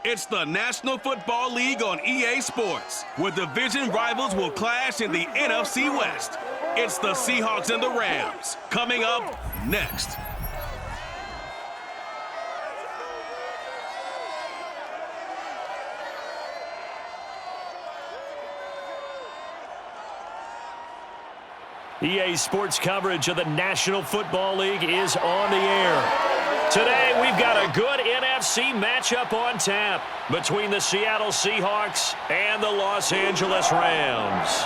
It's the National Football League on EA Sports, where division rivals will clash in the NFC West. It's the Seahawks and the Rams, coming up next. EA Sports coverage of the National Football League is on the air. Today, we've got a good NFC matchup on tap between the Seattle Seahawks and the Los Angeles Rams.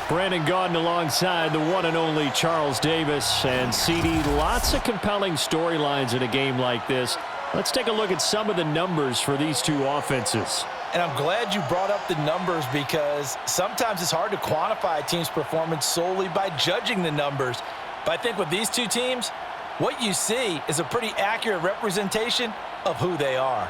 Brandon Gaudin alongside the one and only Charles Davis. And CD, lots of compelling storylines in a game like this. Let's take a look at some of the numbers for these two offenses. And I'm glad you brought up the numbers, because sometimes it's hard to quantify a team's performance solely by judging the numbers. But I think with these two teams, what you see is a pretty accurate representation of who they are.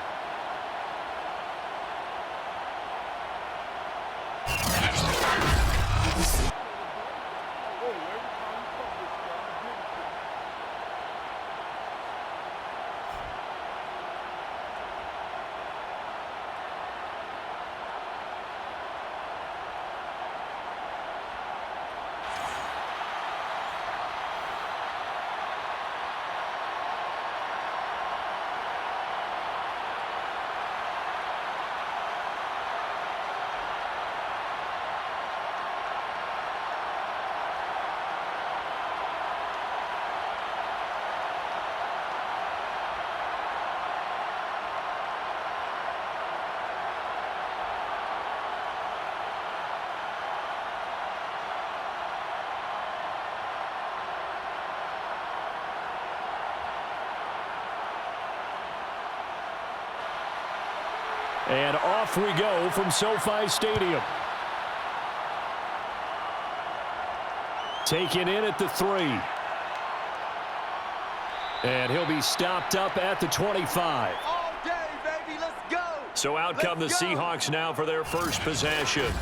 And off we go from SoFi Stadium. Taken in at the 3. And he'll be stopped up at the 25. All day, baby. Let's go. So out come the Seahawks now for their first possession.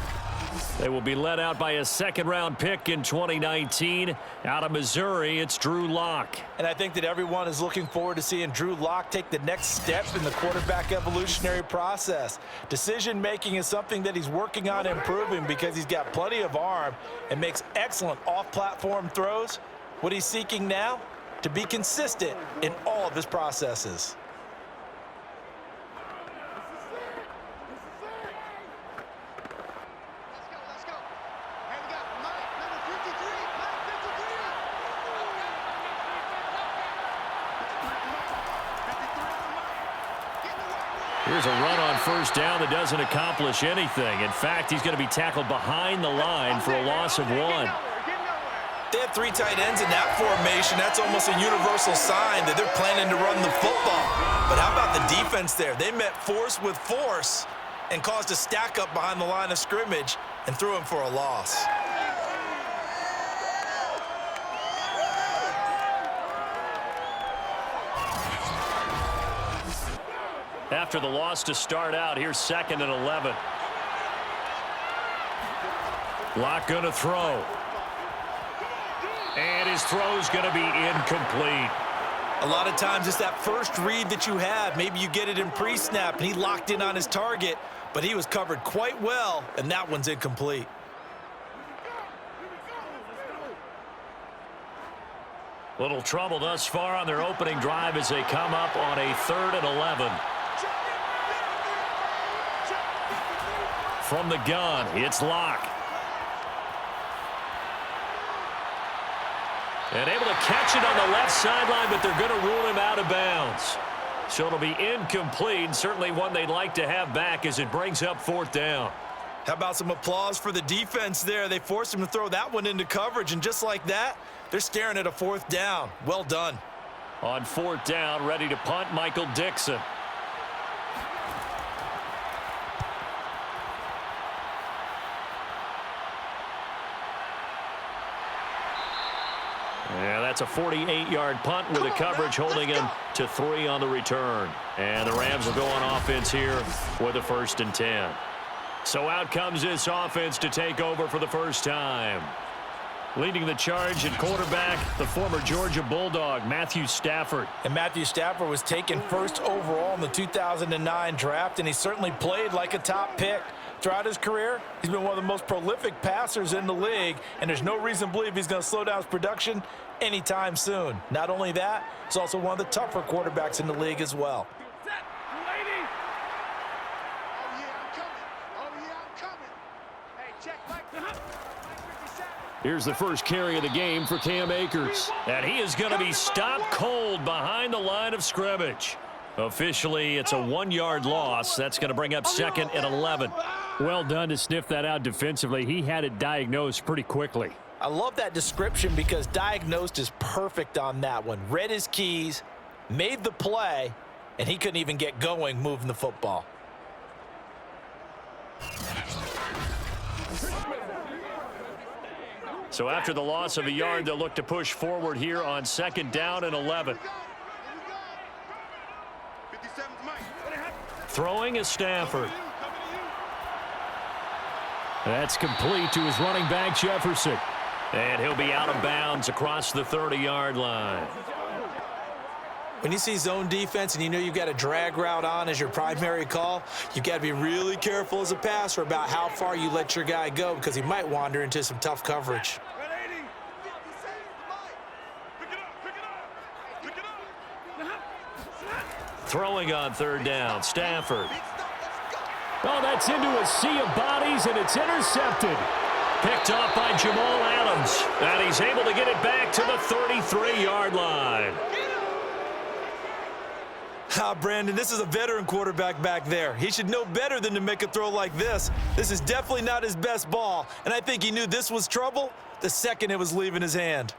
They will be led out by a second-round pick in 2019. Out of Missouri, it's Drew Lock. And I think that everyone is looking forward to seeing Drew Lock take the next step in the quarterback evolutionary process. Decision-making is something that he's working on improving, because he's got plenty of arm and makes excellent off-platform throws. What he's seeking now? To be consistent in all of his processes. Here's a run on first down that doesn't accomplish anything. In fact, he's going to be tackled behind the line for a loss of 1. They have 3 tight ends in that formation. That's almost a universal sign that they're planning to run the football. But how about the defense there? They met force with force and caused a stack up behind the line of scrimmage and threw him for a loss. After the loss to start out, here's 2nd and 11. Lock going to throw. And his throw's going to be incomplete. A lot of times it's that first read that you have. Maybe you get it in pre-snap, and he locked in on his target, but he was covered quite well, and that one's incomplete. Little trouble thus far on their opening drive as they come up on a 3rd and 11. From the gun, it's Lock. And able to catch it on the left sideline, but they're going to rule him out of bounds. So it'll be incomplete, certainly one they'd like to have back as it brings up 4th down. How about some applause for the defense there? They forced him to throw that one into coverage, and just like that, they're staring at a 4th down. Well done. On 4th down, ready to punt, Michael Dixon. Yeah, that's a 48-yard punt with the coverage holding him to 3 on the return. And the Rams will go on offense here with a 1st and 10. So out comes this offense to take over for the first time. Leading the charge at quarterback, the former Georgia Bulldog, Matthew Stafford. And Matthew Stafford was taken first overall in the 2009 draft, and he certainly played like a top pick. Throughout his career, he's been one of the most prolific passers in the league, and there's no reason to believe he's going to slow down his production anytime soon. Not only that, he's also one of the tougher quarterbacks in the league as well. Here's the first carry of the game for Cam Akers. And he is going to be stopped cold behind the line of scrimmage. Officially, it's a 1-yard loss. That's going to bring up second and 11. Well done to sniff that out defensively. He had it diagnosed pretty quickly. I love that description because diagnosed is perfect on that one. Read his keys, made the play, and he couldn't even get going moving the football. So after the loss of a yard, they'll look to push forward here on second down and 11. Throwing is Stafford. That's complete to his running back, Jefferson. And he'll be out of bounds across the 30-yard line. When you see zone defense and you know you've got a drag route on as your primary call, you've got to be really careful as a passer about how far you let your guy go because he might wander into some tough coverage. Throwing on third down, Stafford. Oh, that's into a sea of bodies, and it's intercepted. Picked off by Jamal Adams, and he's able to get it back to the 33-yard line. Brandon, this is a veteran quarterback back there. He should know better than to make a throw like this. This is definitely not his best ball, and I think he knew this was trouble the second it was leaving his hand.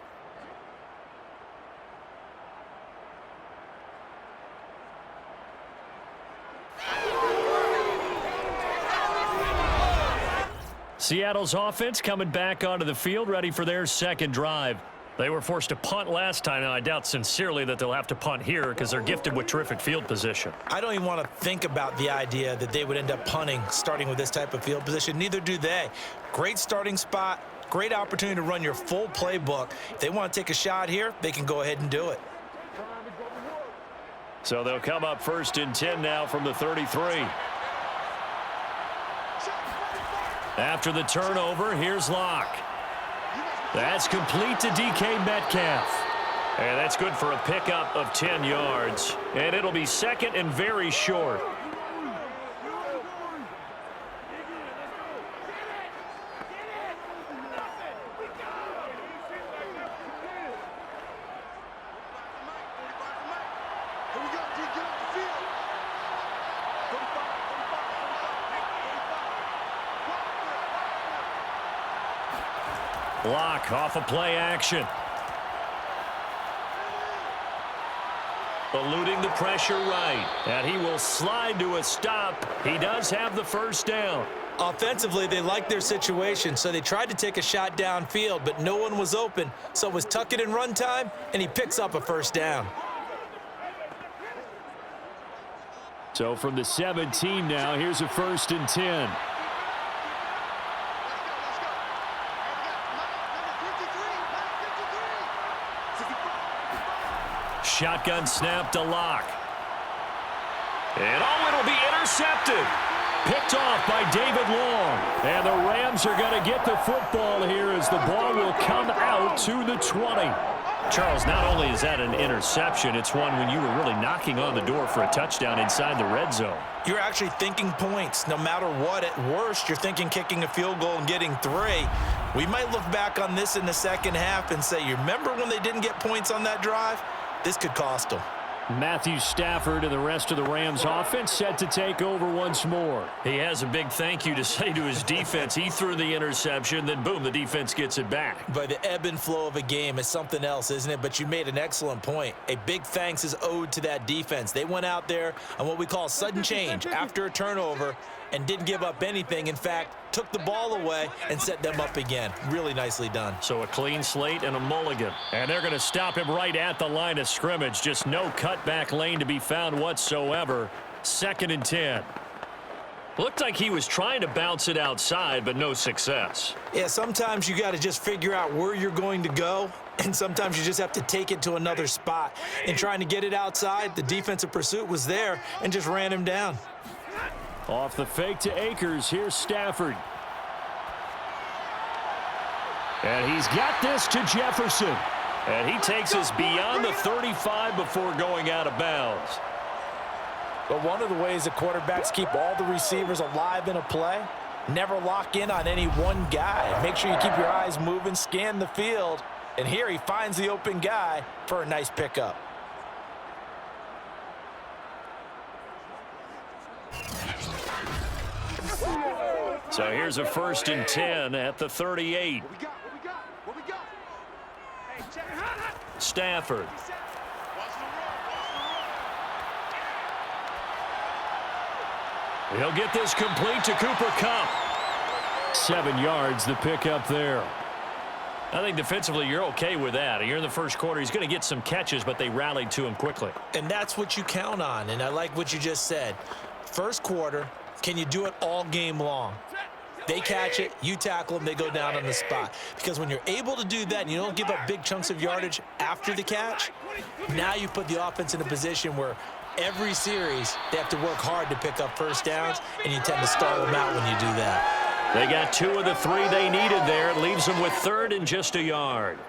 Seattle's offense coming back onto the field, ready for their second drive. They were forced to punt last time. Now, I doubt sincerely that they'll have to punt here because they're gifted with terrific field position. I don't even want to think about the idea that they would end up punting starting with this type of field position. Neither do they. Great starting spot, great opportunity to run your full playbook. If they want to take a shot here, they can go ahead and do it. So they'll come up first and 10 now from the 33. After the turnover, here's Locke. That's complete to DK Metcalf. And that's good for a pickup of 10 yards. And it'll be second and very short. Locke off of play action. Eluding the pressure right. And he will slide to a stop. He does have the first down. Offensively, they liked their situation, so they tried to take a shot downfield, but no one was open. So it was tuck it and run time, and he picks up a first down. So from the 17 now, here's a first and 10. Shotgun snap to Locke. And it'll be intercepted. Picked off by David Long. And the Rams are going to get the football here as the ball will come out to the 20. Charles, not only is that an interception, it's one when you were really knocking on the door for a touchdown inside the red zone. You're actually thinking points. No matter what, at worst, you're thinking kicking a field goal and getting 3. We might look back on this in the second half and say, you remember when they didn't get points on that drive? This could cost them. Matthew Stafford and the rest of the Rams offense set to take over once more. He has a big thank you to say to his defense. He threw the interception, then boom, the defense gets it back. But the ebb and flow of a game is something else, isn't it? But you made an excellent point. A big thanks is owed to that defense. They went out there on what we call sudden change after a turnover and didn't give up anything. In fact, took the ball away and set them up again. Really nicely done. So a clean slate and a mulligan. And they're going to stop him right at the line of scrimmage. Just no cutback lane to be found whatsoever. Second and 10. Looked like he was trying to bounce it outside, but no success. Yeah, sometimes you got to just figure out where you're going to go, and sometimes you just have to take it to another spot. And trying to get it outside, the defensive pursuit was there and just ran him down. Off the fake to Akers, here's Stafford. And he's got this to Jefferson. And he takes us beyond the 35 before going out of bounds. But one of the ways that quarterbacks keep all the receivers alive in a play, never lock in on any one guy. Make sure you keep your eyes moving, scan the field. And here he finds the open guy for a nice pickup. So here's a 1st and 10 at the 38. Stafford. He'll get this complete to Cooper Kupp. 7 yards, the pickup there. I think defensively you're okay with that. You're in the first quarter. He's going to get some catches, but they rallied to him quickly. And that's what you count on, and I like what you just said. First quarter, can you do it all game long? They catch it, you tackle them, they go down on the spot. Because when you're able to do that and you don't give up big chunks of yardage after the catch, now you put the offense in a position where every series they have to work hard to pick up first downs, and you tend to stall them out when you do that. They got 2 of the 3 they needed there. It leaves them with 3rd and just a yard.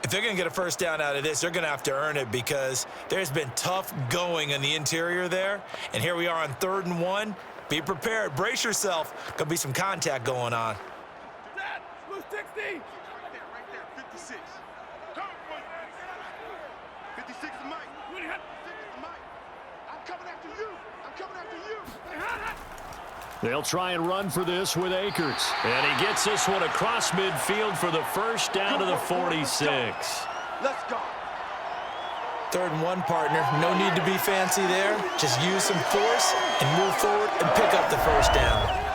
If they're going to get a first down out of this, they're going to have to earn it because there's been tough going in the interior there. And here we are on 3rd and 1. Be prepared. Brace yourself. Going to be some contact going on. Dad, blue 60. Right there, 56. 56 is Mike. 56 is Mike. I'm coming after you. I'm coming after you. They'll try and run for this with Akers. And he gets this one across midfield for the first down to the 46. Let's go. 3rd and 1, partner. No need to be fancy there. Just use some force and move forward and pick up the first down.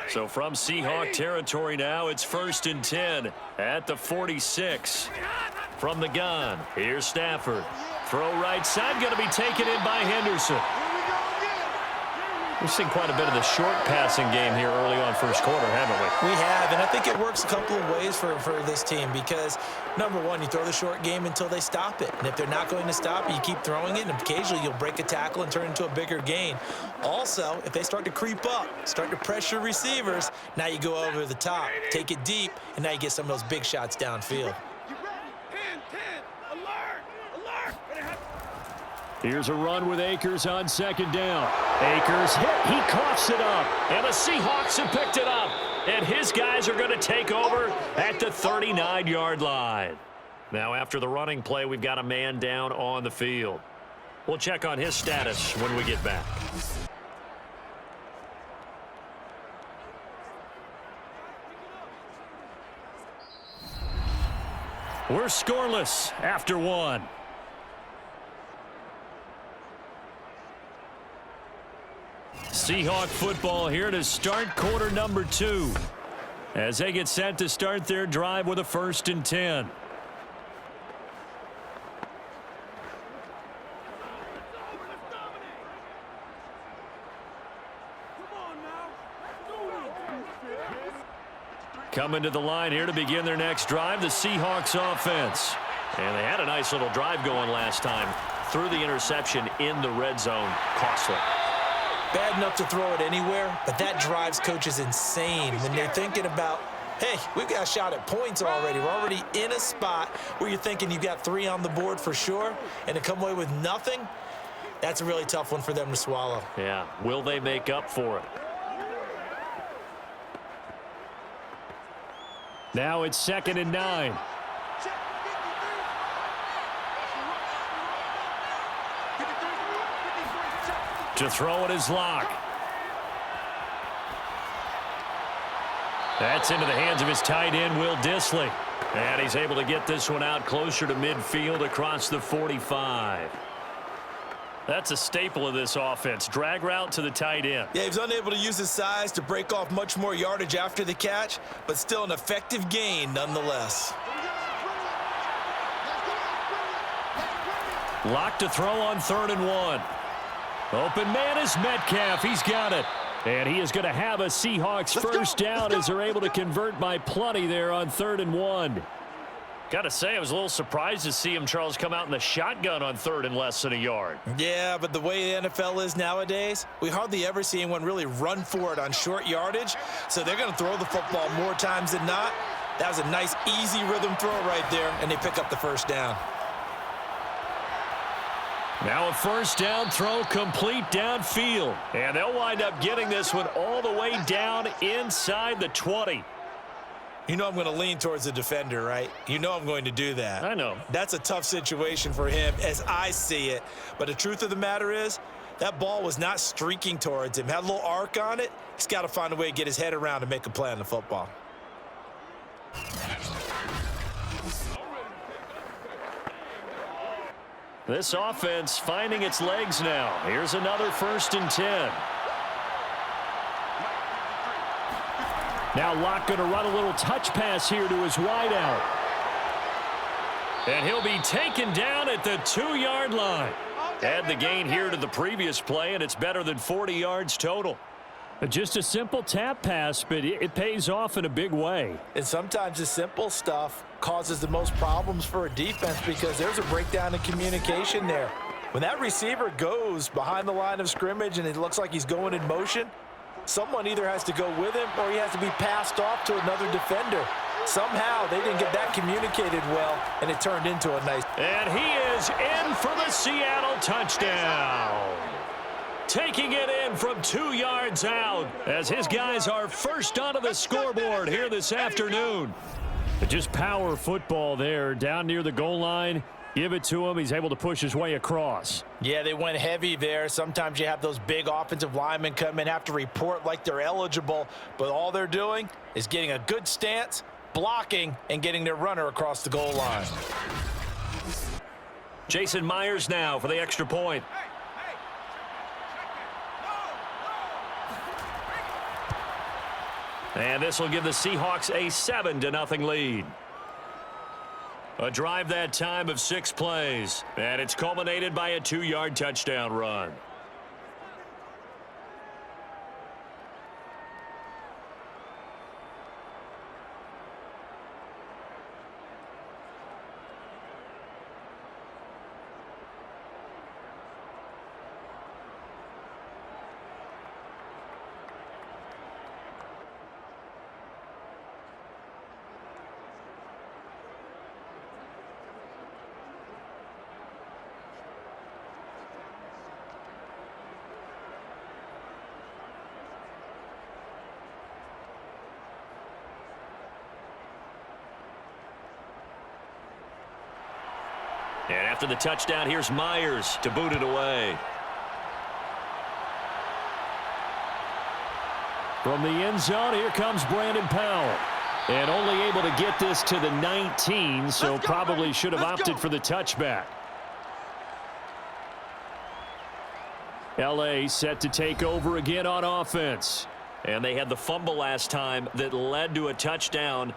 So from Seahawk territory now, it's 1st and 10 at the 46. From the gun, here's Stafford. Throw right side, going to be taken in by Henderson. We've seen quite a bit of the short passing game here early on first quarter, haven't we? We have, and I think it works a couple of ways for this team because, number one, you throw the short game until they stop it. And if they're not going to stop it, you keep throwing it, and occasionally you'll break a tackle and turn it into a bigger gain. Also, if they start to creep up, start to pressure receivers, now you go over the top, take it deep, and now you get some of those big shots downfield. Here's a run with Akers on 2nd down. Akers hit. He coughs it up. And the Seahawks have picked it up. And his guys are going to take over at the 39-yard line. Now, after the running play, we've got a man down on the field. We'll check on his status when we get back. We're scoreless after 1. Seahawk football here to start quarter number 2 as they get set to start their drive with a 1st and 10. Coming to the line here to begin their next drive, the Seahawks offense. And they had a nice little drive going last time. Threw the interception in the red zone. Costly. Bad enough to throw it anywhere, but that drives coaches insane when they're thinking about, hey, we've got a shot at points already. We're already in a spot where you're thinking you've got 3 on the board for sure, and to come away with nothing, that's a really tough one for them to swallow. Yeah, will they make up for it? Now it's 2nd and 9. To throw it is Locke. That's into the hands of his tight end, Will Dissly. And he's able to get this one out closer to midfield across the 45. That's a staple of this offense. Drag route to the tight end. Yeah, he was unable to use his size to break off much more yardage after the catch, but still an effective gain nonetheless. Lock to throw on 3rd and 1. Open man is Metcalf. He's got it. And he is going to have a Seahawks first down as they're able to convert by plenty there on 3rd and 1. Got to say, I was a little surprised to see him, Charles, come out in the shotgun on 3rd and less than a yard. Yeah, but the way the NFL is nowadays, we hardly ever see anyone really run for it on short yardage, so they're going to throw the football more times than not. That was a nice, easy rhythm throw right there, and they pick up the first down. Now a first down throw complete downfield. And they'll wind up getting this one all the way down inside the 20. You know I'm going to lean towards the defender, right? You know I'm going to do that. I know. That's a tough situation for him as I see it. But the truth of the matter is, that ball was not streaking towards him. Had a little arc on it. He's got to find a way to get his head around and make a play on the football. This offense finding its legs now. Here's another 1st and 10. Now Locke going to run a little touch pass here to his wideout. And he'll be taken down at the 2-yard line. Add the gain here to the previous play, and it's better than 40 yards total. Just a simple tap pass, but it pays off in a big way. And sometimes the simple stuff causes the most problems for a defense because there's a breakdown in communication there. When that receiver goes behind the line of scrimmage and it looks like he's going in motion, someone either has to go with him or he has to be passed off to another defender. Somehow they didn't get that communicated well, and it turned into a nice. And he is in for the Seattle touchdown. Taking it in from 2 yards out as his guys are first onto the scoreboard here this afternoon. Just power football there down near the goal line. Give it to him. He's able to push his way across. Yeah, they went heavy there. Sometimes you have those big offensive linemen come in, have to report like they're eligible, but all they're doing is getting a good stance, blocking, and getting their runner across the goal line. Jason Myers now for the extra point. And this will give the Seahawks a 7-0 lead. A drive that time of 6 plays. And it's culminated by a 2-yard touchdown run. And after the touchdown, here's Myers to boot it away. From the end zone, here comes Brandon Powell. And only able to get this to the 19, so probably should have opted for the touchback. L.A. set to take over again on offense. And they had the fumble last time that led to a touchdown.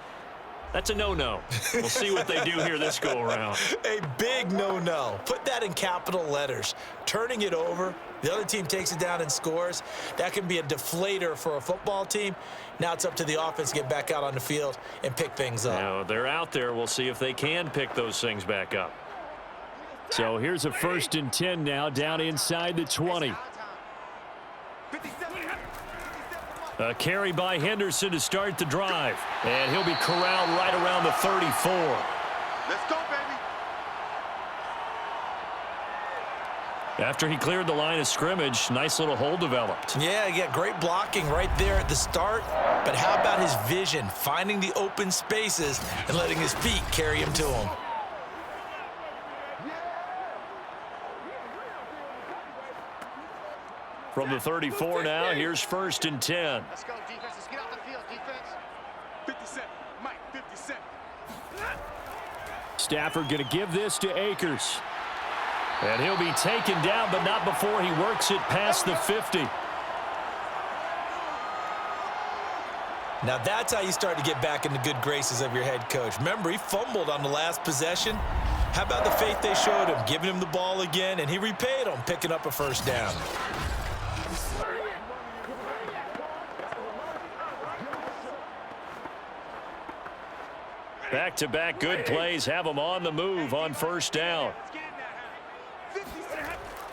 That's a no-no. We'll see what they do here this go-around. A big no-no. Put that in capital letters. Turning it over, the other team takes it down and scores. That can be a deflator for a football team. Now it's up to the offense to get back out on the field and pick things up. Now they're out there. We'll see if they can pick those things back up. So here's a 1st and 10 now down inside the 20. A carry by Henderson to start the drive. And he'll be corralled right around the 34. Let's go, baby. After he cleared the line of scrimmage, nice little hole developed. Yeah, great blocking right there at the start. But how about his vision, finding the open spaces and letting his feet carry him to him? From the 34 now, here's 1st and 10. Let's go, defense. Let's get out the field, defense. 57. Mike, 57. Stafford going to give this to Akers. And he'll be taken down, but not before he works it past the 50. Now that's how you start to get back in the good graces of your head coach. Remember, he fumbled on the last possession. How about the faith they showed him, giving him the ball again, and he repaid them, picking up a first down. Back-to-back good plays have him on the move on first down.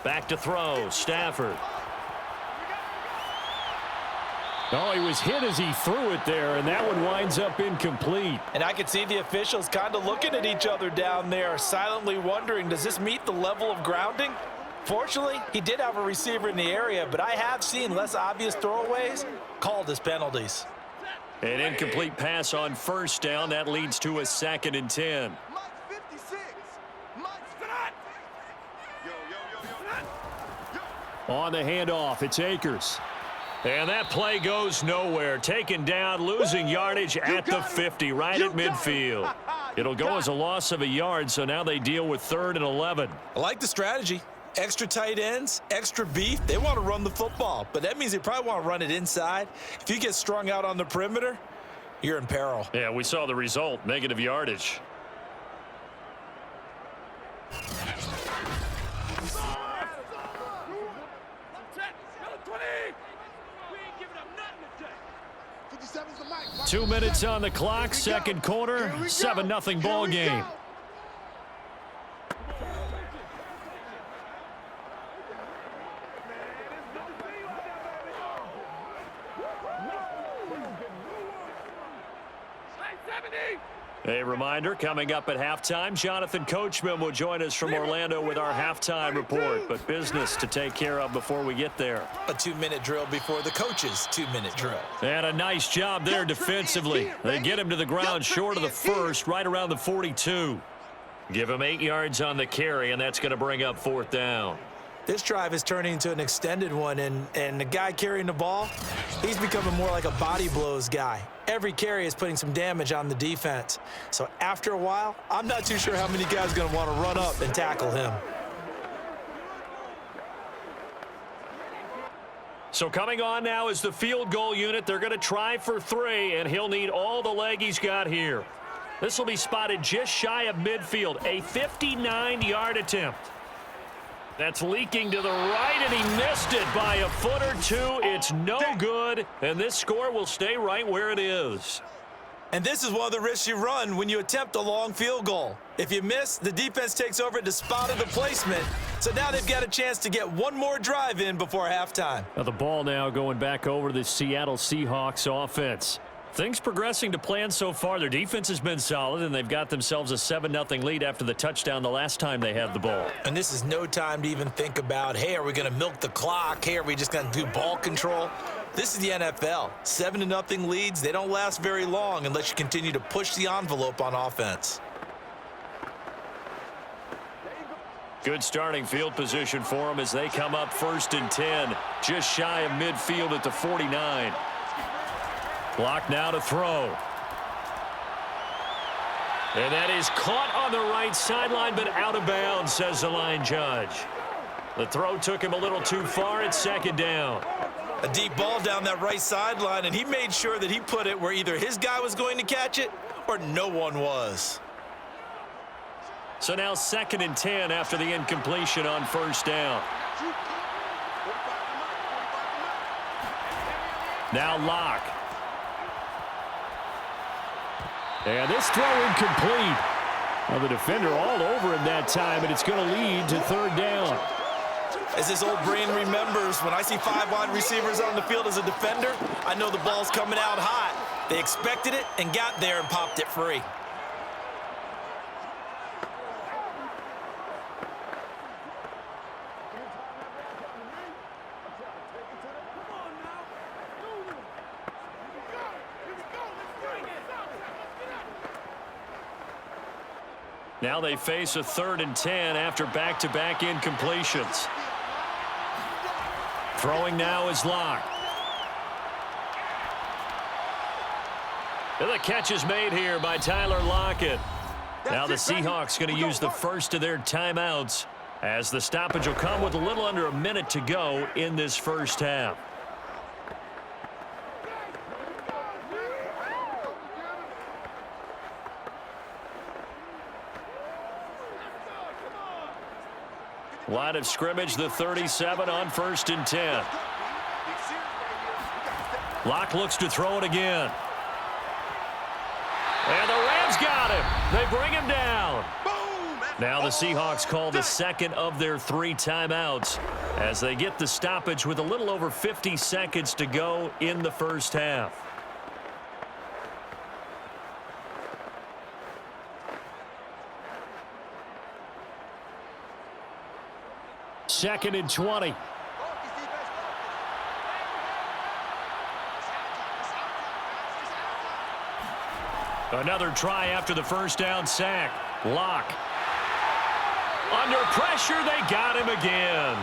Back to throw, Stafford. Oh, he was hit as he threw it there, and that one winds up incomplete. And I could see the officials kind of looking at each other down there, silently wondering, does this meet the level of grounding? Fortunately, he did have a receiver in the area, but I have seen less obvious throwaways called as penalties. An incomplete pass on first down. That leads to a 2nd and 10. On the handoff, it's Akers. And that play goes nowhere. Taken down, losing yardage at the 50, right at midfield. It'll go as a loss of a yard, so now they deal with 3rd and 11. I like the strategy. Extra tight ends, extra beef. They want to run the football, but that means they probably want to run it inside. If you get strung out on the perimeter, you're in peril. Yeah, we saw the result, negative yardage. Mic. 2 minutes on the clock, second quarter, 7-0 ball game. A reminder, coming up at halftime, Jonathan Coachman will join us from Orlando with our halftime report, but business to take care of before we get there. A 2-minute drill before the coach's 2-minute drill. And a nice job there defensively. They get him to the ground short of the first, right around the 42. Give him 8 yards on the carry, and that's going to bring up 4th down. This drive is turning into an extended one, and the guy carrying the ball, he's becoming more like a body blows guy. Every carry is putting some damage on the defense. So after a while, I'm not too sure how many guys are going to want to run up and tackle him. So coming on now is the field goal unit. They're going to try for 3, and he'll need all the leg he's got here. This will be spotted just shy of midfield, a 59-yard attempt. That's leaking to the right, and he missed it by a foot or two. It's no good, and this score will stay right where it is. And this is one of the risks you run when you attempt a long field goal. If you miss, the defense takes over at the spot of the placement. So now they've got a chance to get one more drive in before halftime. Now the ball now going back over to the Seattle Seahawks offense. Things progressing to plan so far. Their defense has been solid, and they've got themselves a 7-0 lead after the touchdown the last time they had the ball. And this is no time to even think about, hey, are we going to milk the clock? Hey, are we just going to do ball control? This is the NFL. 7-0 leads, they don't last very long unless you continue to push the envelope on offense. Good starting field position for them as they come up 1st and 10, just shy of midfield at the 49. Block now to throw. And that is caught on the right sideline, but out of bounds, says the line judge. The throw took him a little too far. It's 2nd down. A deep ball down that right sideline, and he made sure that he put it where either his guy was going to catch it or no one was. So now 2nd and 10 after the incompletion on 1st down. Now Locke. And this throw incomplete. Well, the defender all over him that time, and it's going to lead to 3rd down. As this old brain remembers, when I see 5 wide receivers on the field as a defender, I know the ball's coming out hot. They expected it and got there and popped it free. Now they face a 3rd and 10 after back-to-back incompletions. Throwing now is Locke. And the catch is made here by Tyler Lockett. Now the Seahawks going to use the first of their timeouts as the stoppage will come with a little under a minute to go in this first half. Line of scrimmage, the 37 on 1st and 10. Locke looks to throw it again. And the Rams got him. They bring him down. Now the Seahawks call the second of their 3 timeouts as they get the stoppage with a little over 50 seconds to go in the first half. Second and 20. Another try after the first down sack. Locke. Under pressure, they got him again.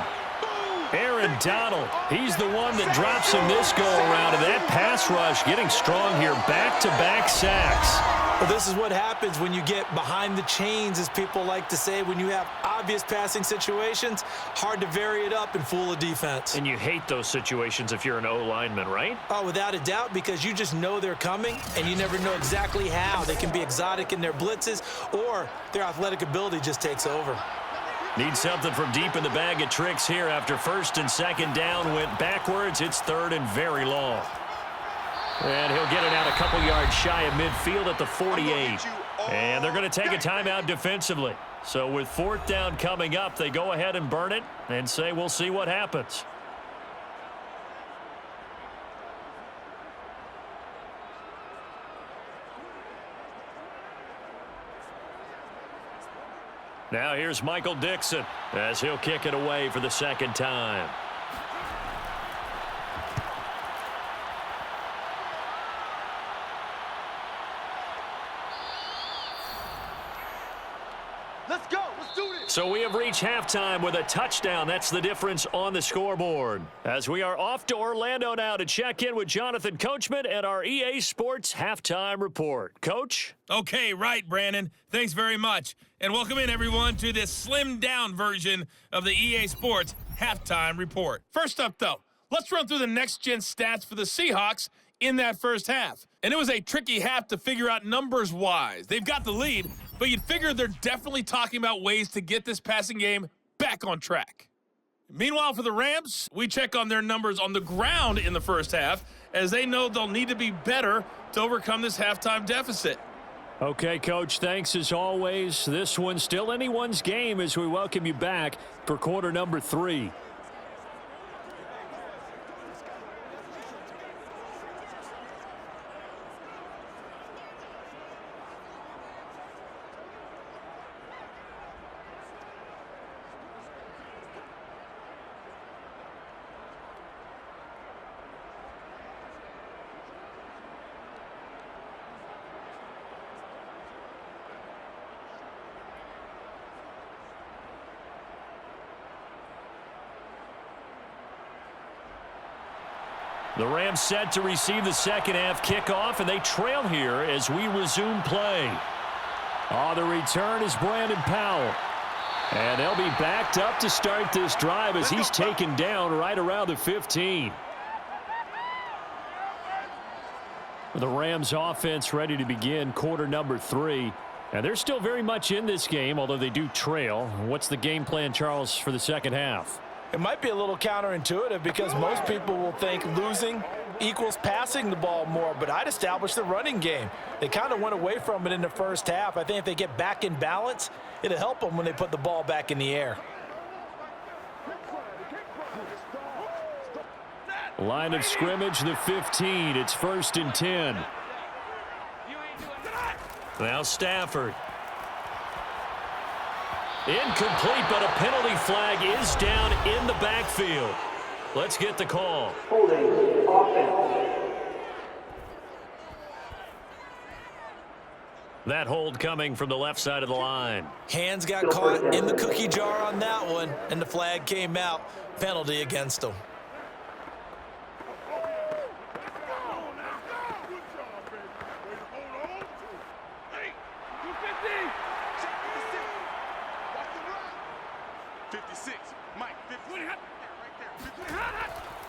Aaron Donald, he's the one that drops him this go-around, and that pass rush getting strong here. Back-to-back sacks. Well, this is what happens when you get behind the chains, as people like to say. When you have obvious passing situations, hard to vary it up and fool a defense. And you hate those situations if you're an O-lineman, right? Oh, without a doubt, because you just know they're coming, and you never know exactly how. They can be exotic in their blitzes, or their athletic ability just takes over. Need something from deep in the bag of tricks here after 1st and 2nd down went backwards. It's 3rd and very long. And he'll get it out a couple yards shy of midfield at the 48. And they're going to take a timeout defensively. So with 4th down coming up, they go ahead and burn it and say we'll see what happens. Now here's Michael Dixon as he'll kick it away for the 2nd time. Let's go. Let's do this. So we have reached halftime with a touchdown. That's the difference on the scoreboard. As we are off to Orlando now to check in with Jonathan Coachman and our EA Sports Halftime Report. Coach? Okay, right, Brandon. Thanks very much. And welcome in, everyone, to this slimmed-down version of the EA Sports Halftime Report. First up, though, let's run through the next-gen stats for the Seahawks in that first half. And it was a tricky half to figure out numbers-wise. They've got the lead, but you'd figure they're definitely talking about ways to get this passing game back on track. Meanwhile, for the Rams, we check on their numbers on the ground in the first half, as they know they'll need to be better to overcome this halftime deficit. Okay, Coach, thanks as always. This one's still anyone's game as we welcome you back for quarter number 3. The Rams set to receive the second half kickoff, and they trail here as we resume play. On the return is Brandon Powell. And they'll be backed up to start this drive as he's taken down right around the 15. The Rams offense ready to begin quarter number 3. And they're still very much in this game, although they do trail. What's the game plan, Charles, for the second half? It might be a little counterintuitive because most people will think losing equals passing the ball more, but I'd establish the running game. They kind of went away from it in the first half. I think if they get back in balance, it'll help them when they put the ball back in the air. Line of scrimmage, the 15. It's 1st and 10. Now Stafford. Incomplete, but a penalty flag is down in the backfield. Let's get the call. Holding offense. That hold coming from the left side of the line. Hands got caught in the cookie jar on that one, and the flag came out. Penalty against them.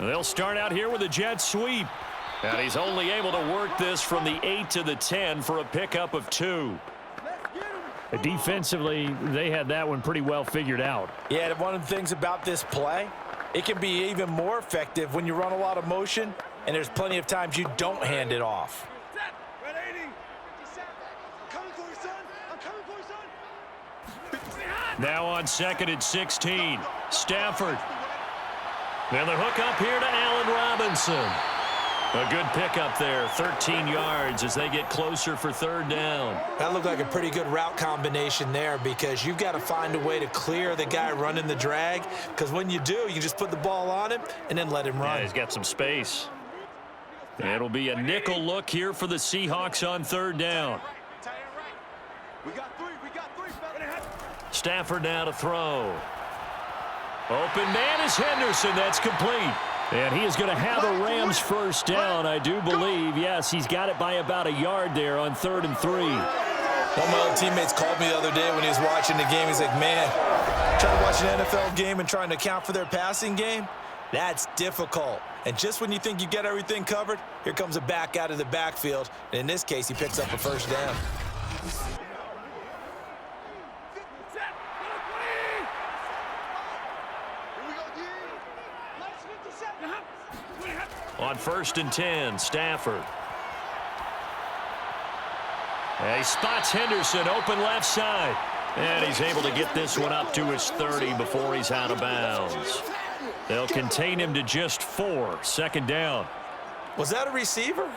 They'll start out here with a jet sweep. And he's only able to work this from the 8 to the 10 for a pickup of 2. Defensively, they had that one pretty well figured out. Yeah, one of the things about this play, it can be even more effective when you run a lot of motion, and there's plenty of times you don't hand it off. Now on 2nd and 16, Stafford. And the hook up here to Allen Robinson. A good pickup there, 13 yards as they get closer for 3rd down. That looked like a pretty good route combination there because you've got to find a way to clear the guy running the drag, because when you do, you just put the ball on him and then let him run. Yeah, he's got some space. It'll be a nickel look here for the Seahawks on 3rd down. We got three. Stafford now to throw. Open man is Henderson. That's complete. And he is going to have a Rams 1st down, I do believe. Yes, he's got it by about a yard there on 3rd and 3. One of my old teammates called me the other day when he was watching the game. He's like, man, trying to watch an NFL game and trying to account for their passing game, that's difficult. And just when you think you get everything covered, here comes a back out of the backfield. And in this case, he picks up a 1st down. On 1st and 10, Stafford. And he spots Henderson open left side. And he's able to get this one up to his 30 before he's out of bounds. They'll contain him to just 4, 2nd down. Was that a receiver?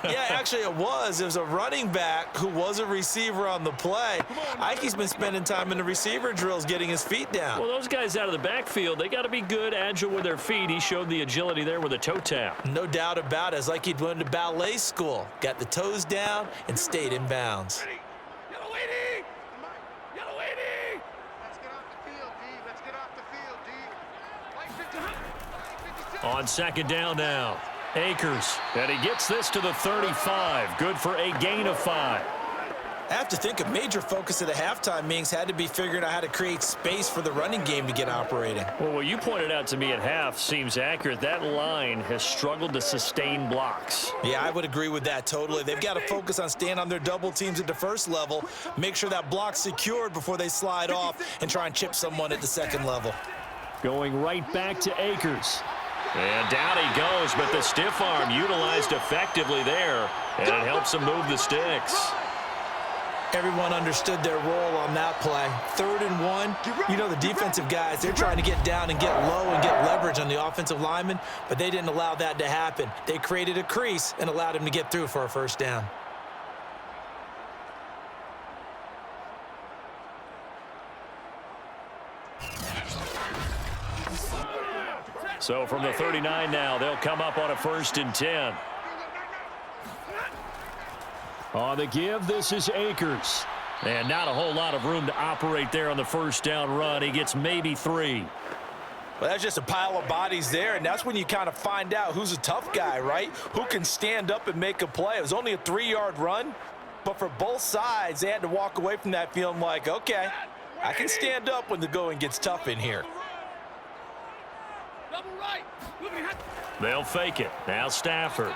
Yeah, actually it was. It was a running back who was a receiver on the play. Ike's been spending time in the receiver drills getting his feet down. Well, those guys out of the backfield, they got to be good, agile with their feet. He showed the agility there with a toe tap. No doubt about it. It's like he'd went to ballet school. Got the toes down and stayed in bounds. Yellow lady! Yellow lady! Let's get off the field, D. Let's get off the field, D. On 2nd down now. Akers, and he gets this to the 35. Good for a gain of 5. I have to think a major focus of the halftime meetings had to be figuring out how to create space for the running game to get operating. Well, what you pointed out to me at half seems accurate. That line has struggled to sustain blocks. Yeah, I would agree with that totally. They've got to focus on staying on their double teams at the 1st level, make sure that block's secured before they slide off and try and chip someone at the 2nd level. Going right back to Akers. And down he goes, but the stiff arm utilized effectively there, and it helps him move the sticks. Everyone understood their role on that play. 3rd and 1, you know the defensive guys, they're trying to get down and get low and get leverage on the offensive lineman, but they didn't allow that to happen. They created a crease and allowed him to get through for a 1st down. So from the 39 now, they'll come up on a 1st and 10. On the give, this is Akers. And not a whole lot of room to operate there on the 1st down run. He gets maybe 3. Well, that's just a pile of bodies there, and that's when you kind of find out who's a tough guy, right? Who can stand up and make a play. It was only a 3-yard run, but for both sides, they had to walk away from that feeling like, okay, I can stand up when the going gets tough in here. They'll fake it. Now Stafford.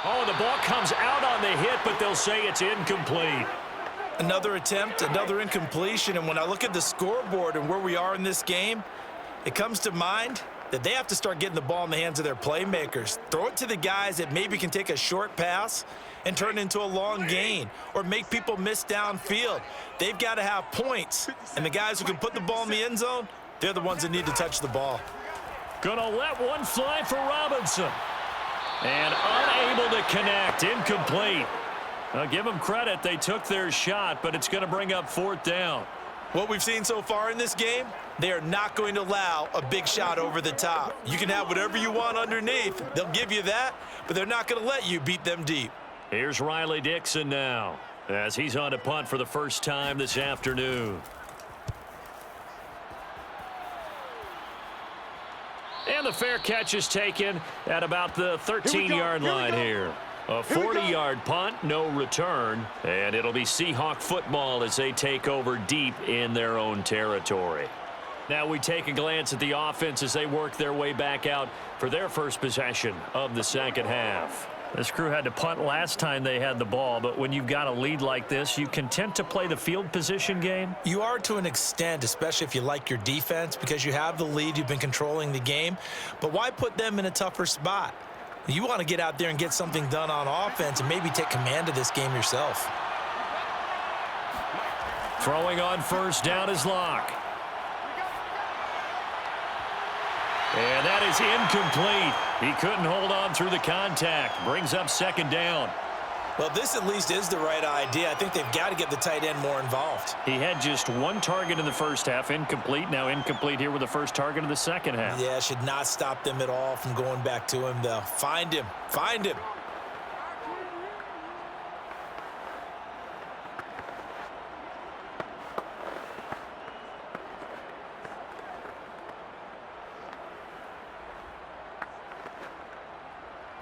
Oh, the ball comes out on the hit, but they'll say it's incomplete. Another attempt, another incompletion, and when I look at the scoreboard and where we are in this game, it comes to mind that they have to start getting the ball in the hands of their playmakers. Throw it to the guys that maybe can take a short pass and turn it into a long gain or make people miss downfield. They've got to have points, and the guys who can put the ball in the end zone, they're the ones that need to touch the ball. Gonna let one fly for Robinson. And unable to connect. Incomplete. I'll give them credit. They took their shot, but it's going to bring up 4th down. What we've seen so far in this game, they are not going to allow a big shot over the top. You can have whatever you want underneath. They'll give you that, but they're not going to let you beat them deep. Here's Riley Dixon now as he's on to punt for the first time this afternoon. And the fair catch is taken at about the 13-yard line here. A 40-yard punt, no return, and it'll be Seahawk football as they take over deep in their own territory. Now we take a glance at the offense as they work their way back out for their first possession of the second half. This crew had to punt last time they had the ball, but when you've got a lead like this, you content to play the field position game? You are to an extent, especially if you like your defense, because you have the lead, you've been controlling the game. But why put them in a tougher spot? You want to get out there and get something done on offense and maybe take command of this game yourself. Throwing on first down is Locke. And that is incomplete. He couldn't hold on through the contact. Brings up second down. Well, this at least is the right idea. I think they've got to get the tight end more involved. He had just one target in the first half, incomplete. Now incomplete here with the first target of the second half. Yeah, should not stop them at all from going back to him, though. Find him. Find him.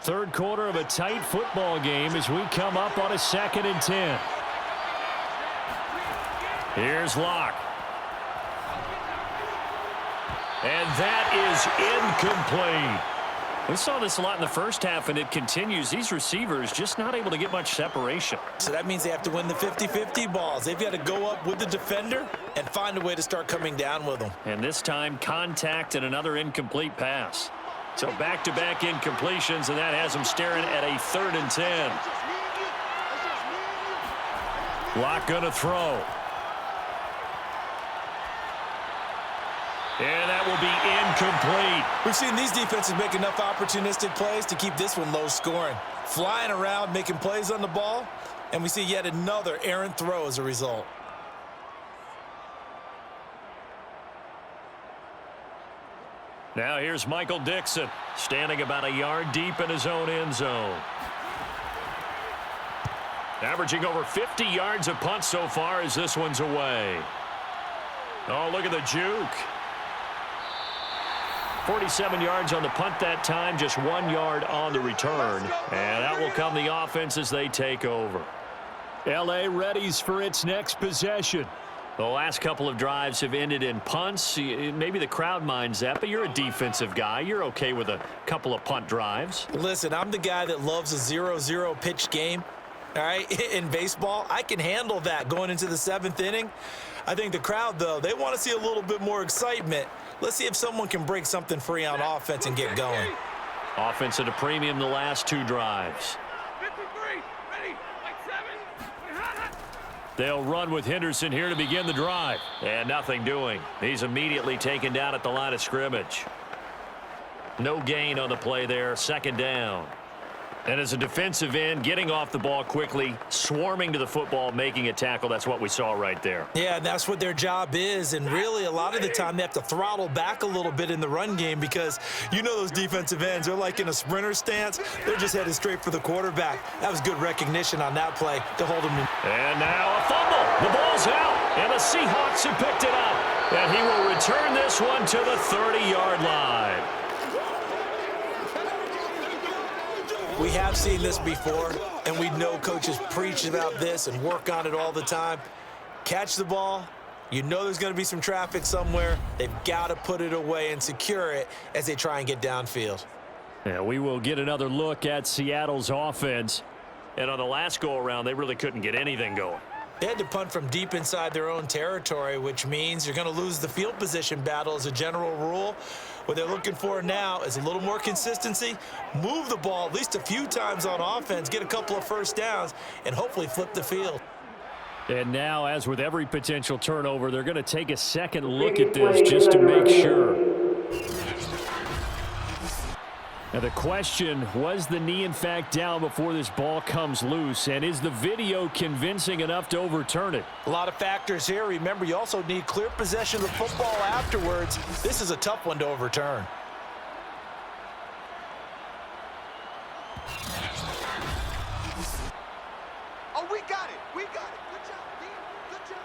Third quarter of a tight football game as we come up on a 2nd and 10. Here's Locke. And that is incomplete. We saw this a lot in the first half, and it continues. These receivers just not able to get much separation. So that means they have to win the 50-50 balls. They've got to go up with the defender and find a way to start coming down with them. And this time, contact and another incomplete pass. So back-to-back incompletions, and that has them staring at a 3rd and 10. Locke gonna throw. And that will be incomplete. We've seen these defenses make enough opportunistic plays to keep this one low scoring. Flying around, making plays on the ball, and we see yet another errant throw as a result. Now here's Michael Dixon, standing about a yard deep in his own end zone. Averaging over 50 yards a punt so far as this one's away. Oh, look at the juke. 47 yards on the punt that time, just 1 yard on the return. And out will come the offense as they take over. L.A. readies for its next possession. The last couple of drives have ended in punts. Maybe the crowd minds that, but you're a defensive guy. You're okay with a couple of punt drives. Listen, I'm the guy that loves a 0-0 pitch game. All right, in baseball, I can handle that going into the 7th inning. I think the crowd, though, they want to see a little bit more excitement. Let's see if someone can break something free on offense and get going. Offense at a premium the last 2 drives. 53, ready, like 7. They'll run with Henderson here to begin the drive. And nothing doing. He's immediately taken down at the line of scrimmage. No gain on the play there, 2nd down. And as a defensive end, getting off the ball quickly, swarming to the football, making a tackle, that's what we saw right there. Yeah, and that's what their job is. And really, a lot of the time, they have to throttle back a little bit in the run game because you know those defensive ends, they're like in a sprinter stance. They're just headed straight for the quarterback. That was good recognition on that play to hold him in. And now a fumble. The ball's out, and the Seahawks have picked it up. And he will return this one to the 30-yard line. We have seen this before, and we know coaches preach about this and work on it all the time. Catch the ball. You know there's going to be some traffic somewhere. They've got to put it away and secure it as they try and get downfield. Yeah, we will get another look at Seattle's offense. And on the last go-around, they really couldn't get anything going. They had to punt from deep inside their own territory, which means you're going to lose the field position battle as a general rule. What they're looking for now is a little more consistency, move the ball at least a few times on offense, get a couple of first downs, and hopefully flip the field. And now, as with every potential turnover, they're going to take a second look at this just to make sure. Now the question, was the knee in fact down before this ball comes loose? And is the video convincing enough to overturn it? A lot of factors here. Remember, you also need clear possession of the football afterwards. This is a tough one to overturn. Oh, we got it. We got it. Good job, D. Good job,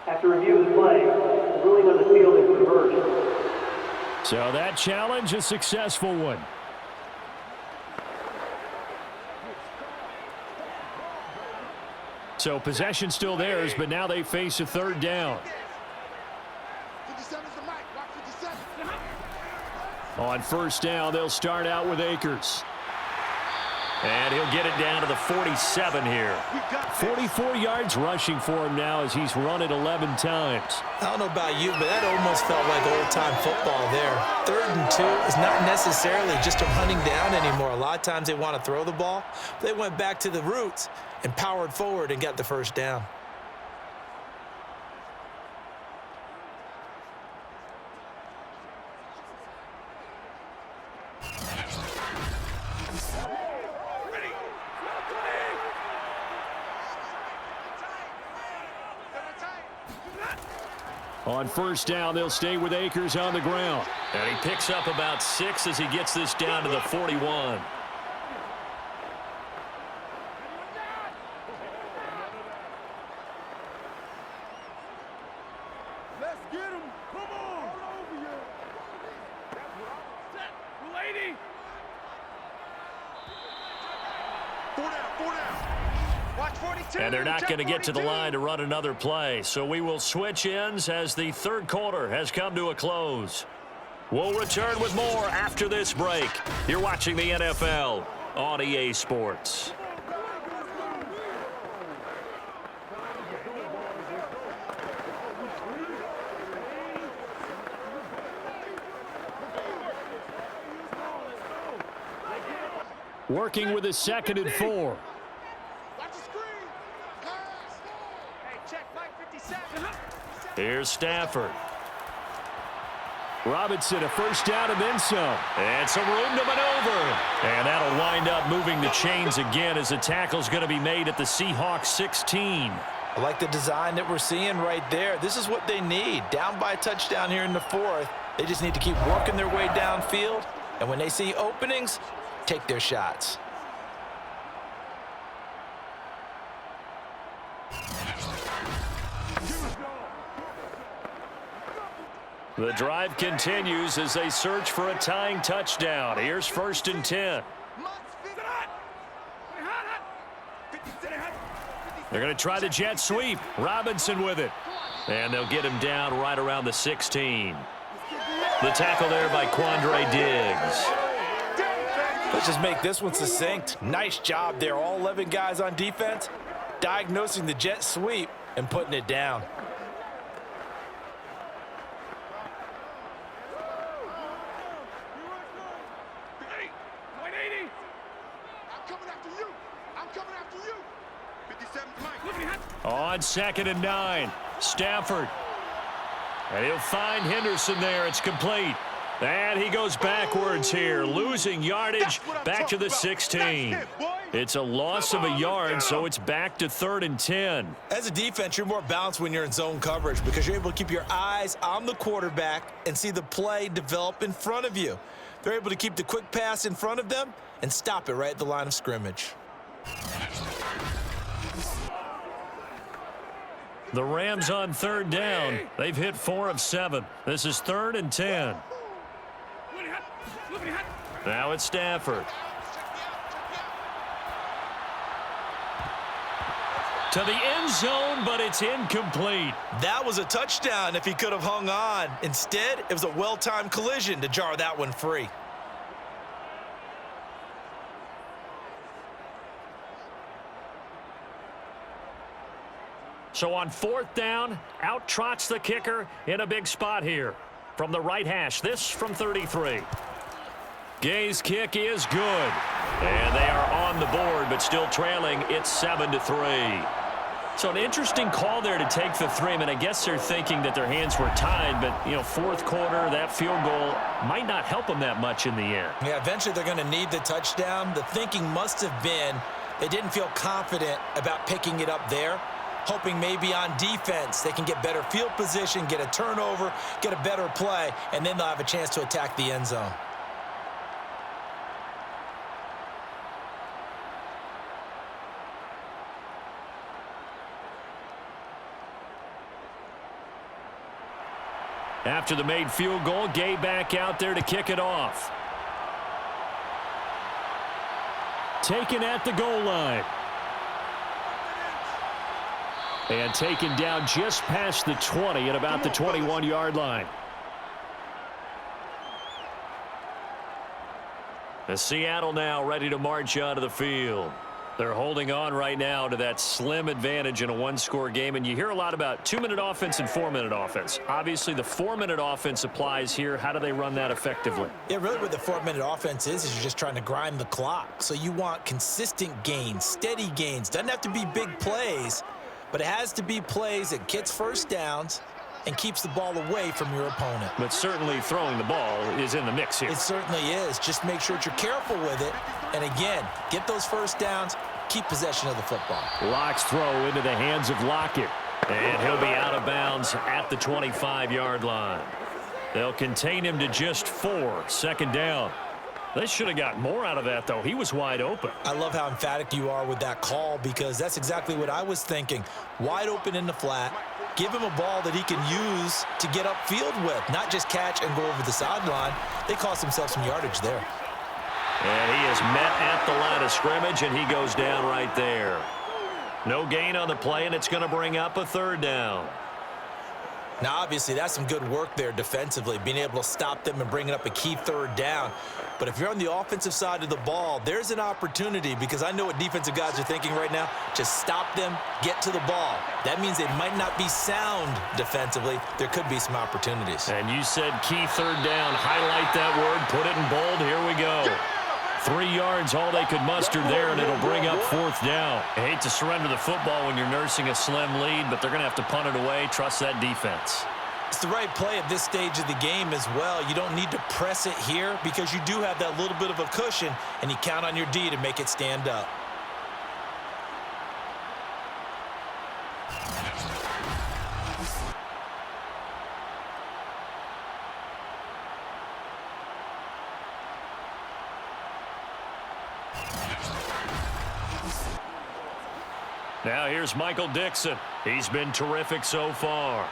D. After review of the play, the ruling on the field is reversed. So that challenge, a successful one. So possession still theirs, but now they face a 3rd down. 57 On first down, they'll start out with Akers. And he'll get it down to the 47 here. 44 yards rushing for him now as he's run it 11 times. I don't know about you, but that almost felt like old-time football there. 3rd and 2 is not necessarily just a hunting down anymore. A lot of times they want to throw the ball. They went back to the roots and powered forward and got the first down. On first down, they'll stay with Akers on the ground. And he picks up about 6 as he gets this down to the 41. Let's get him. Come on. All over you. Set. Lady. 4 down. 4 down. Watch 42. And they're not going to get to the line to run another play. So we will switch ends as the third quarter has come to a close. We'll return with more after this break. You're watching the NFL on EA Sports. Working with a 2nd and 4. Watch the screen. Pass. Hey, check Mike 57. Here's Stafford. Robinson, a first down and then some. And some room to maneuver. And that'll wind up moving the chains again as the tackle's going to be made at the Seahawks 16. I like the design that we're seeing right there. This is what they need. Down by a touchdown here in the 4th. They just need to keep working their way downfield. And when they see openings, take their shots. The drive continues as they search for a tying touchdown. Here's 1st and 10. They're going to try the jet sweep. Robinson with it. And they'll get him down right around the 16. The tackle there by Quandre Diggs. Let's just make this one succinct. Nice job there. All 11 guys on defense diagnosing the jet sweep and putting it down. On 2nd and 9, Stafford. And he'll find Henderson there. It's complete. And he goes backwards here, losing yardage back to the 16. It's a loss of a yard, so it's back to 3rd and 10. As a defense, you're more balanced when you're in zone coverage because you're able to keep your eyes on the quarterback and see the play develop in front of you. They're able to keep the quick pass in front of them and stop it right at the line of scrimmage. The Rams on 3rd down. They've hit 4 of 7. This is 3rd and 10. Now it's Stafford. To the end zone, but it's incomplete. That was a touchdown if he could have hung on. Instead, it was a well-timed collision to jar that one free. So on 4th down, out trots the kicker in a big spot here. From the right hash, this from 33. Gay's kick is good. And they are on the board, but still trailing. It's 7-3. So an interesting call there to take the 3. I mean, I guess they're thinking that their hands were tied, but, you know, 4th quarter, that field goal might not help them that much in the end. Yeah, eventually they're going to need the touchdown. The thinking must have been they didn't feel confident about picking it up there, hoping maybe on defense they can get better field position, get a turnover, get a better play, and then they'll have a chance to attack the end zone. After the made field goal, Gay back out there to kick it off. Taken at the goal line. And taken down just past the 20 at about the 21-yard line. The Seattle now ready to march onto the field. They're holding on right now to that slim advantage in a one-score game, and you hear a lot about 2-minute offense and 4-minute offense. Obviously, the 4-minute offense applies here. How do they run that effectively? Yeah, really what the 4-minute offense is you're just trying to grind the clock. So you want consistent gains, steady gains. Doesn't have to be big plays, but it has to be plays that gets first downs and keeps the ball away from your opponent. But certainly throwing the ball is in the mix here. It certainly is. Just make sure that you're careful with it. And again, get those first downs, keep possession of the football. Locke's throw into the hands of Lockett. And he'll be out of bounds at the 25-yard line. They'll contain him to just 4, second down. They should have got more out of that, though. He was wide open. I love how emphatic you are with that call because that's exactly what I was thinking. Wide open in the flat. Give him a ball that he can use to get upfield with, not just catch and go over the sideline. They cost themselves some yardage there. And he is met at the line of scrimmage, and he goes down right there. No gain on the play, and it's going to bring up a third down. Now, obviously, that's some good work there defensively, being able to stop them and bringing up a key third down. But if you're on the offensive side of the ball, there's an opportunity because I know what defensive guys are thinking right now. Just stop them, get to the ball. That means they might not be sound defensively. There could be some opportunities. And you said key third down. Highlight that word. Put it in bold. Here we go. 3 yards, all they could muster there, and it'll bring up fourth down. I hate to surrender the football when you're nursing a slim lead, but they're going to have to punt it away. Trust that defense. It's the right play at this stage of the game as well. You don't need to press it here because you do have that little bit of a cushion, and you count on your D to make it stand up. Now here's Michael Dixon. He's been terrific so far.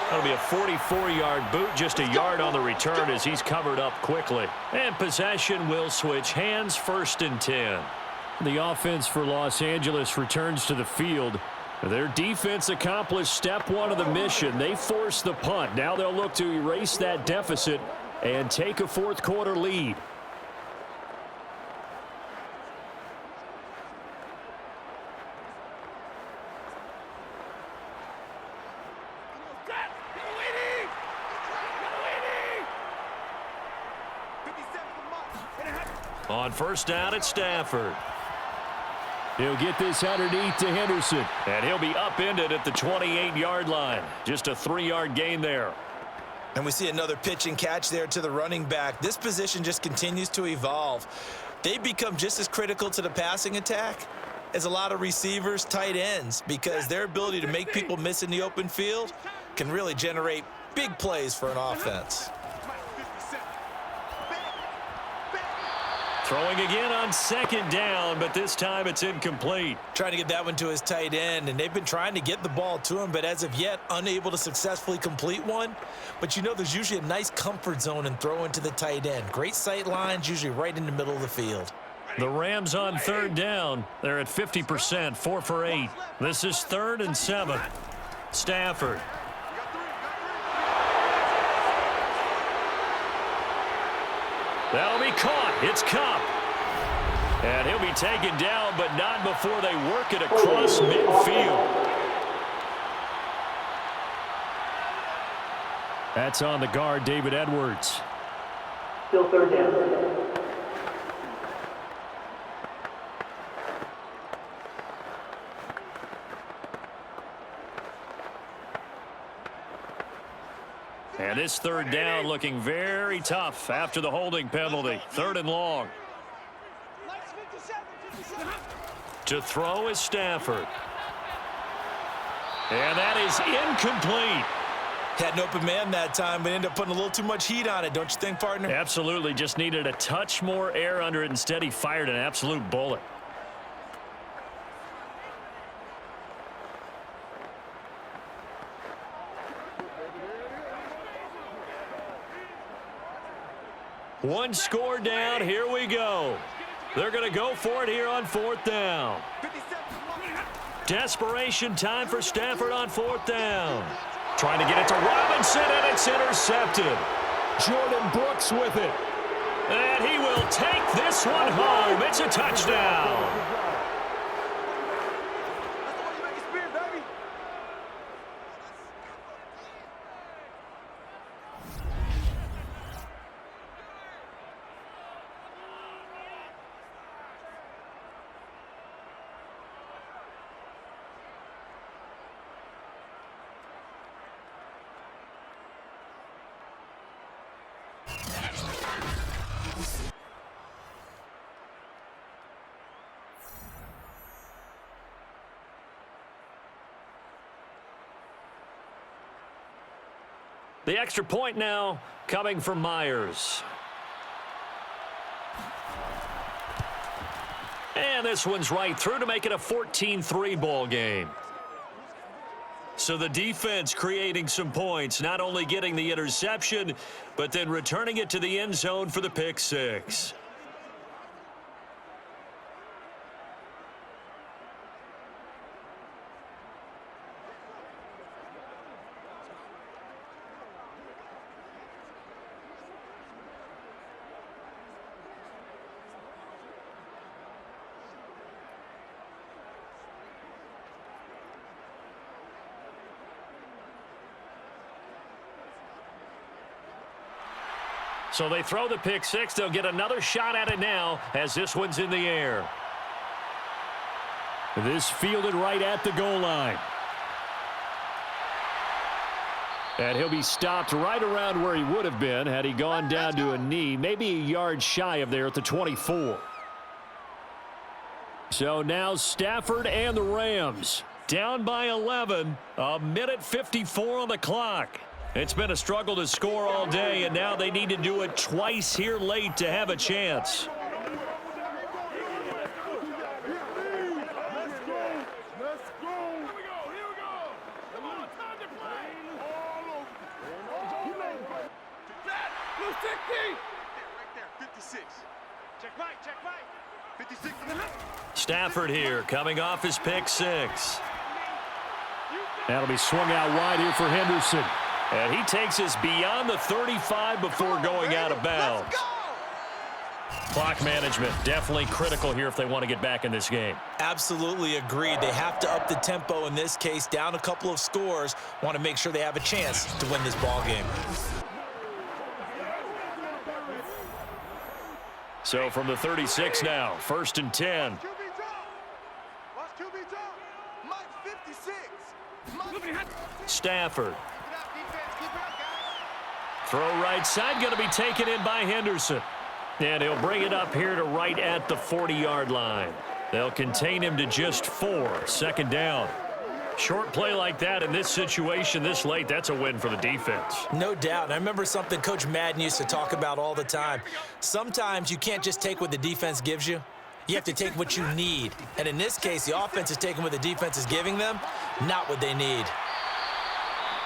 That'll be a 44-yard boot, just a yard on the return as he's covered up quickly. And possession will switch hands, 1st and 10. The offense for Los Angeles returns to the field. Their defense accomplished step 1 of the mission. They forced the punt. Now they'll look to erase that deficit and take a fourth-quarter lead. On first down, it's Stafford. He'll get this underneath to Henderson. And he'll be upended at the 28-yard line. Just a 3-yard gain there. And we see another pitch and catch there to the running back. This position just continues to evolve. They become just as critical to the passing attack as a lot of receivers, tight ends, because their ability to make people miss in the open field can really generate big plays for an offense. Throwing again on second down, but this time it's incomplete. Trying to get that one to his tight end, and they've been trying to get the ball to him, but as of yet, unable to successfully complete one. But you know there's usually a nice comfort zone in throwing to the tight end. Great sight lines, usually right in the middle of the field. The Rams on third down. They're at 50%, 4 for 8. This is 3rd and 7. Stafford. That'll be caught. It's Cup. And he'll be taken down, but not before they work it across midfield. That's on the guard, David Edwards. Still 3rd down. And this 3rd down looking very tough after the holding penalty. 3rd and long. To throw is Stafford. And that is incomplete. Had an open man that time, but ended up putting a little too much heat on it, don't you think, partner? Absolutely. Just needed a touch more air under it. Instead, he fired an absolute bullet. One score down. Here we go. They're going to go for it here on 4th down. desperation time for Stafford on 4th down. Trying to get it to Robinson, and it's intercepted. Jordan Brooks with it. And he will take this one home. It's a touchdown. The extra point now coming from Myers. And this one's right through to make it a 14-3 ball game. So the defense creating some points, not only getting the interception, but then returning it to the end zone for the pick six. So they throw the pick six. They'll get another shot at it now as this one's in the air. This fielded right at the goal line. And he'll be stopped right around where he would have been had he gone down to a knee, maybe a yard shy of there at the 24. So now Stafford and the Rams down by 11, a minute 54 on the clock. It's been a struggle to score all day, and now they need to do it twice here late to have a chance. Stafford here coming off his pick six. That'll be swung out wide here for Henderson. And he takes us beyond the 35 before going out of bounds. Clock management definitely critical here if they want to get back in this game. Absolutely agreed. They have to up the tempo in this case, down a couple of scores. Want to make sure they have a chance to win this ball game. So from the 36 now, 1st and 10. Stafford. Throw right side, going to be taken in by Henderson. And he'll bring it up here to right at the 40-yard line. They'll contain him to just 4. 2nd down. Short play like that in this situation this late, that's a win for the defense. No doubt. And I remember something Coach Madden used to talk about all the time. Sometimes you can't just take what the defense gives you. You have to take what you need. And in this case, the offense is taking what the defense is giving them, not what they need.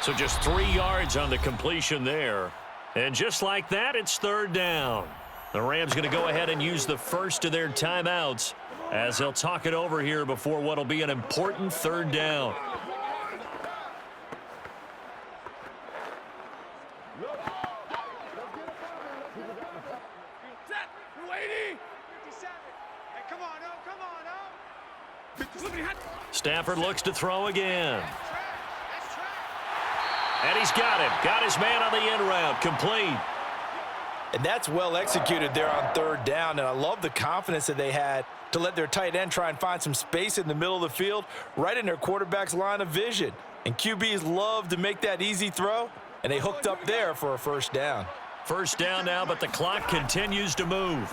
So just 3 yards on the completion there. And just like that, it's 3rd down. The Rams going to go ahead and use the first of their timeouts as they'll talk it over here before what will be an important 3rd down. Stafford looks to throw again. And he's got him. Got his man on the end route. Complete. And that's well executed there on 3rd down. And I love the confidence that they had to let their tight end try and find some space in the middle of the field, right in their quarterback's line of vision. And QBs love to make that easy throw, and they hooked up there for a 1st down. 1st down now, but the clock continues to move.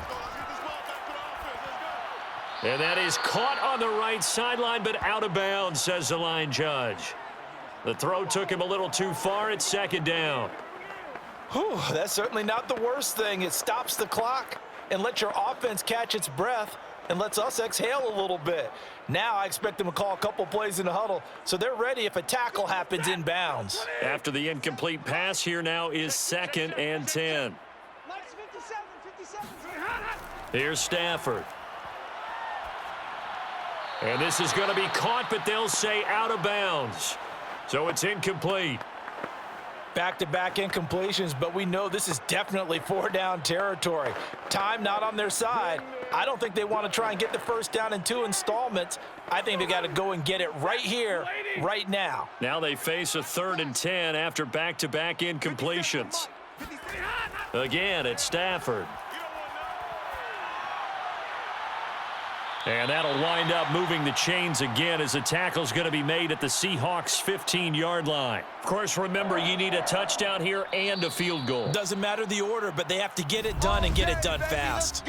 And that is caught on the right sideline, but out of bounds, says the line judge. The throw took him a little too far. It's 2nd down. Whew, that's certainly not the worst thing. It stops the clock and lets your offense catch its breath and lets us exhale a little bit. Now I expect them to call a couple plays in the huddle, so they're ready if a tackle happens inbounds. After the incomplete pass, here now is 2nd and 10. Here's Stafford. And this is going to be caught, but they'll say out of bounds. So it's incomplete. Back-to-back incompletions, but we know this is definitely four-down territory. Time not on their side. I don't think they want to try and get the first down in 2 installments. I think they got to go and get it right here, right now. Now they face a 3rd and 10 after back-to-back incompletions. Again, it's Stafford. And that'll wind up moving the chains again as the tackle's going to be made at the Seahawks' 15-yard line. Of course, remember, you need a touchdown here and a field goal. Doesn't matter the order, but they have to get it done and get it done fast.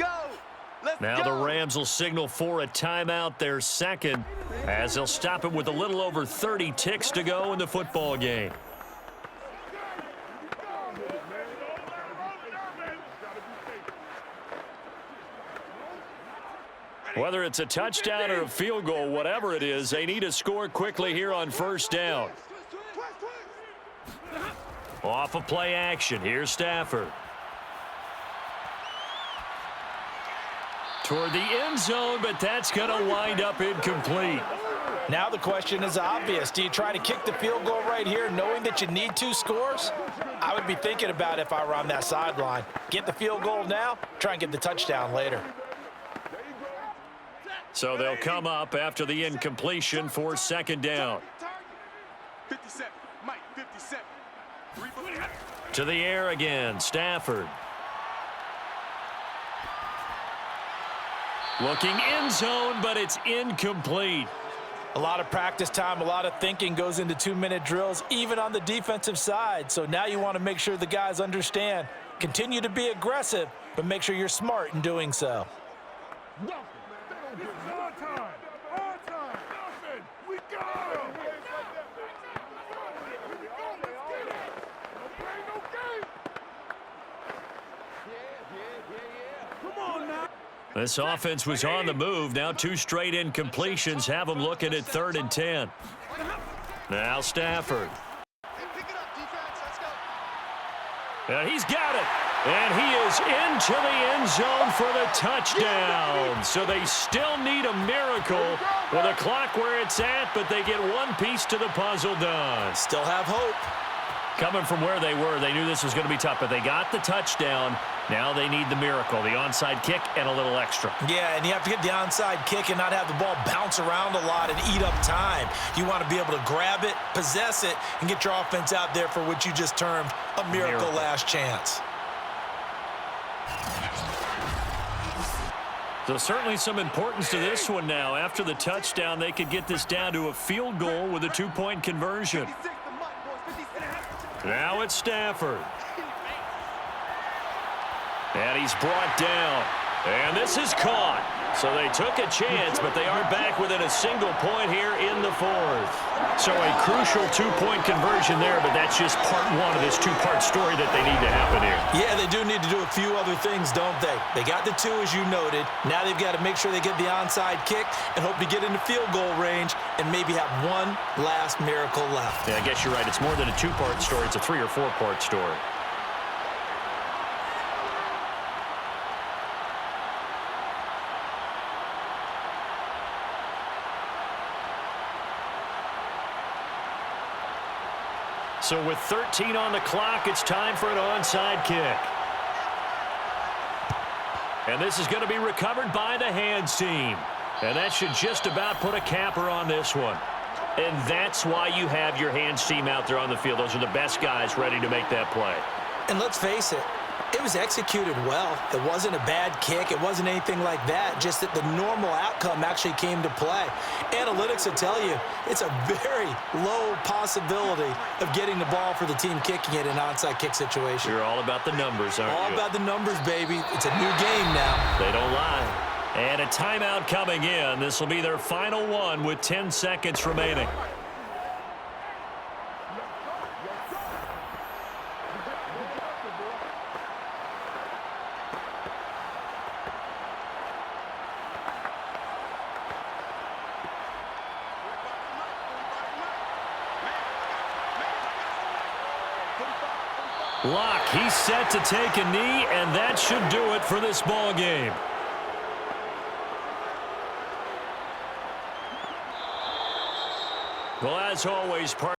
Now the Rams will signal for a timeout, their second, as they'll stop it with a little over 30 ticks to go in the football game. Whether it's a touchdown or a field goal, whatever it is, they need to score quickly here on first down. Off of play action, here's Stafford. Toward the end zone, but that's going to wind up incomplete. Now the question is obvious. Do you try to kick the field goal right here knowing that you need 2 scores? I would be thinking about it if I were on that sideline. Get the field goal now, try and get the touchdown later. So they'll come up after the incompletion for second down. 57, Mike, 57. To the air again, Stafford. Looking end zone, but it's incomplete. A lot of practice time, a lot of thinking goes into 2-minute drills, even on the defensive side. So now you want to make sure the guys understand. Continue to be aggressive, but make sure you're smart in doing so. It's our time. Our time. Nothing. We got him. No game. Come on now. This offense was on the move. Now 2 straight incompletions have them looking at 3rd and 10. Now Stafford. Pick it up, defense. Let's go. And he's got it. And he is into the end zone for the touchdown. So they still need a miracle with a clock where it's at, but they get one piece to the puzzle done. Still have hope. Coming from where they were, they knew this was going to be tough, but they got the touchdown. Now they need the miracle, the onside kick and a little extra. Yeah, and you have to get the onside kick and not have the ball bounce around a lot and eat up time. You want to be able to grab it, possess it, and get your offense out there for what you just termed a miracle last chance. So certainly some importance to this one now. After the touchdown, they could get this down to a field goal with a 2-point conversion. Now it's Stafford. And he's brought down. And this is caught. So they took a chance, but they are back within a single point here in the 4th. So a crucial 2-point conversion there, but that's just part 1 of this 2-part story that they need to happen here. Yeah, they do need to do a few other things, don't they? They got the 2, as you noted. Now they've got to make sure they get the onside kick and hope to get into field goal range and maybe have one last miracle left. Yeah, I guess you're right. It's more than a 2-part story. It's a 3- or 4-part story. So with 13 on the clock, it's time for an onside kick. And this is going to be recovered by the hands team. And that should just about put a capper on this one. And that's why you have your hands team out there on the field. Those are the best guys ready to make that play. And let's face it, it was executed well. It wasn't a bad kick. It wasn't anything like that. Just that the normal outcome actually came to play. Analytics will tell you it's a very low possibility of getting the ball for the team kicking it in an onside kick situation. You're all about the numbers, aren't you? All about the numbers, baby. It's a new game now. They don't lie. And a timeout coming in. This will be their final one with 10 seconds remaining. Locke, he's set to take a knee, and that should do it for this ball game. Well, as always,